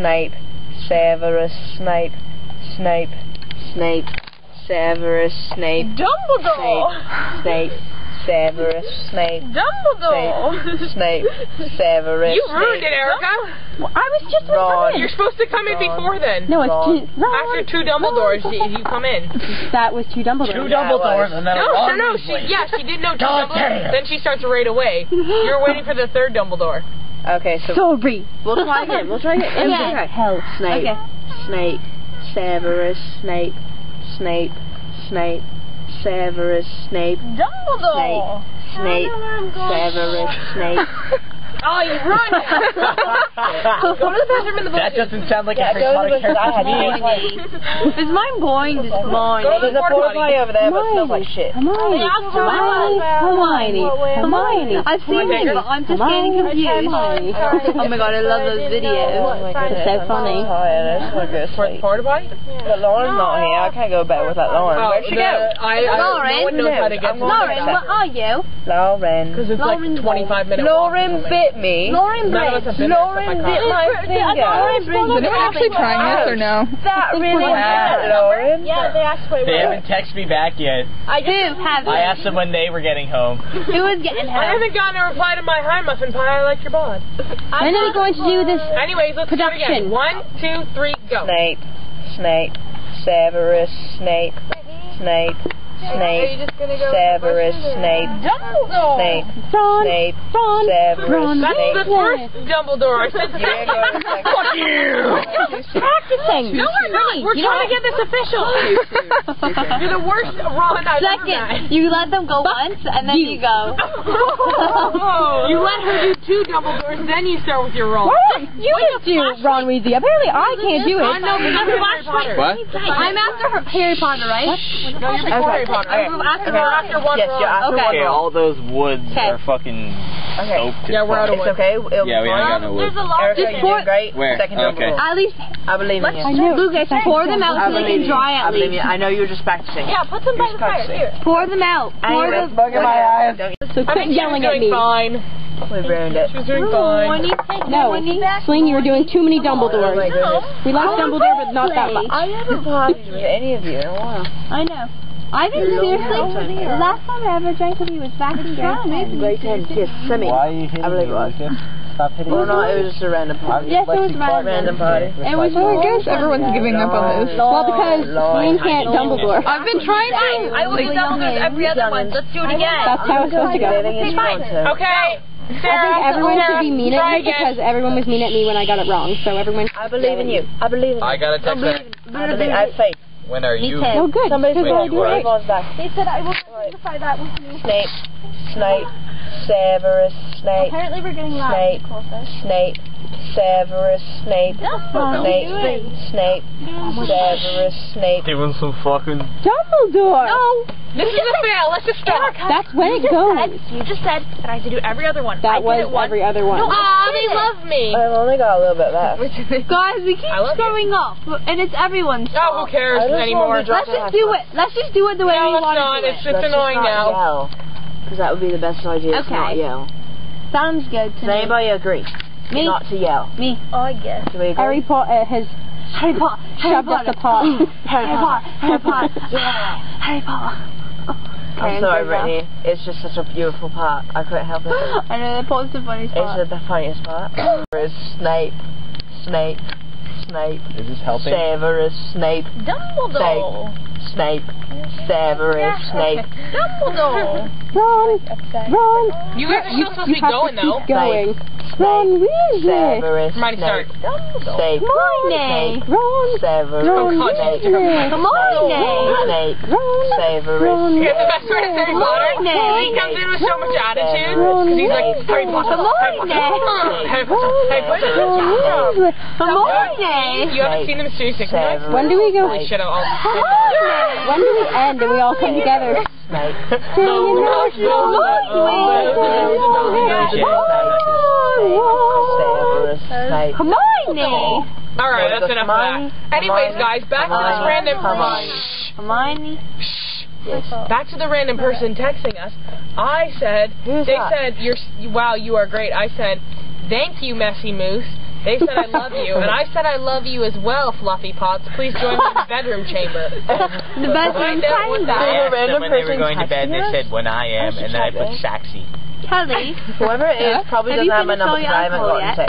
Snape, Severus Snape, Snape, Snape, Severus Snape, Dumbledore! Snape, Severus Snape, Dumbledore! Snape, Severus. You ruined it, Erica! Well, I was just Ron. You're supposed to come in before then. No, it's Ron. After 2 Dumbledores, you come in. That was 2 Dumbledores. 2 Dumbledores and then a Ron No, Weasley. she did know 2 God Dumbledores, damn. then she starts right away. You're waiting for the 3rd Dumbledore. Okay, so Sorry. we'll try again. We'll try again. Okay. Hell, Snape, Okay. Snape, Severus Snape, Snape, Snape, Severus Snape, Dumbledore! Snape, Severus Snape. Oh, you ruined it! Go to the bathroom in the That doesn't sound like a Yeah, Harry go to Potter the character I had to me. Is mine boring? This morning. Go to There's a porta potty over there, but it smells like shit. Hermione. I've seen it, but I'm just getting confused. Oh my god, I love those videos. It's so funny. Porta potty? But Lauren's not here. I can't go to bed without Lauren. Where'd she go? No one knows how to get to Lauren, what are you? Lauren. Because it's like 25 minutes. Lauren bit me. Lauren None of us have been Lauren bit my finger. Lauren Is anyone actually trying this or no? That really hurt, Lauren. Yeah, they asked for it. They haven't texted me back yet. I do have I asked them when they were getting home. Who is getting I home? haven't gotten a reply to my Hi Muffin Pie, I like your bod. When are we going to do this? Anyways, let's do it again. Production. 1, 2, 3, go. Snape, Snape, Severus Snape, Snape, Snape, Severus Snape, Dumbledore! Snape, Ron, Snape, Ron, Severus Ron. That's Snape. the first Dumbledore. I said Yeah, go to the second. Fuck you! practicing. No, we're not. We're trying to get this official. You're the worst Ron I've ever met. Second, you let them go once, and then you go. You let her do 2 Dumbledores, then you start with your roll. You can do Ron Weasley. Apparently, I can't do I it. know, but that's Harry Potter. What? I'm after Harry Potter, right? No, you're before Harry Potter. Okay. After one Yes, roll. you're after Okay. one Okay, roll. all those woods Okay. are fucking soaked. Yeah, we're out of It's wood. okay. It'll Yeah, be we ain't fine. got no wood. Erica, Just you're pour- doing great. Where? Second Okay. Dumbledore. At least, I believe in you. I know. Lucas, pour them out I so they believe can you. dry I at believe least. you. I know you're just practicing. Yeah, put them by the fire. Here. Pour them out. Pour Anyway, them. bug in my eyes. So I quit think yelling she's at doing me. fine. We've ruined it. She's doing fine. No, Sling, you were doing too many Oh my Dumbledores. goodness. We like Dumbledore, but not that much. I haven't partied with any of you in a while. I know. I think seriously, last time I ever drank with you was back in grade 10. Grade 10, yes, semi. Why are you hitting I believe me, it was. Lucas? Stop hitting Well, me. no, it was just a random party. Yes, it was Random party. It was So I guess everyone's giving up on this. well because Sling can't Dumbledore. I've been trying to. I will do Dumbledore every other one. Let's do it again. That's how it's supposed to go. Living in Toronto. Okay. I think everyone should be mean at Try me again. because everyone was mean at me when I got it wrong. So everyone. I believe in you. I believe in you. I got a text back. I believe. I have faith. When are you? Oh, good. Somebody's Good, going good, good. everyone's back. They said I will identify that with me. Snape, Snape, Severus Snape, Apparently we're getting loud. Snape, Snape, Severus Snape, Snape, Snape, Severus Snape. Doing some fucking. Dumbledore. No. This is a fail. Let's just stop. That's when it goes. You just said that I had to do every other one. That was every other one. Aw, they love me. I've only got a little bit left. Guys, we keep I love screwing up, and it's everyone's Oh, fault. who cares I just anymore? wanted to drop Let's just do it. Let's just do it the way No, we let's want not. to do It's it. just annoying now. Because that would be the best idea. It's not Okay. yell. Sounds good to Does anybody agree? Me. Not to yell. Me. Oh, I guess. Do we agree? Harry Potter has Harry Potter. shoved us apart. Harry Potter. Harry Potter. Yeah. Harry Potter. I'm sorry, Brittany. It's just such a beautiful part. I couldn't help it. I know the post the funny spot. It's the funniest part. Severus Snape, Snape, Snape, Is this helping? Severus Snape, Dumbledore. Snape, Severus Snape. Dumbledore. Ron. You guys are still supposed to be going, though. Keep going. Ron Weasley. Severus Hermione, start. Snape, Hermione. Snape, Ron. Severus Ron Snape, Weasley. Snape, Snape, Ron. Severus Ron. You know the best way to say Harry Potter? Hermione. He comes in with so much attitude. Because he's like, Harry Potter, Harry Potter, Harry Potter, Harry Potter. Ron Weasley. Hermione. You haven't seen the Mysterious Six yet? Severus When do we go? Holy shit, I'll... When do we end and we all come together? Snape, Severus Snape. Hermione. Alright, that's enough of that. Anyways, guys, back to this random... Hermione. Back to the random person texting us. I said, Who's they that? said, wow, you are great. I said, thank you, Messy Moose. They said I love you, and I said I love you as well, Fluffy Pots. Please join me in the bedroom chamber. The bedroom chamber. I asked them when they were going to bed, they said when I am, and then I put Saxy. Kelly. Whoever it is probably Have doesn't you have my finished all number your because I haven't alcohol gotten yet? text.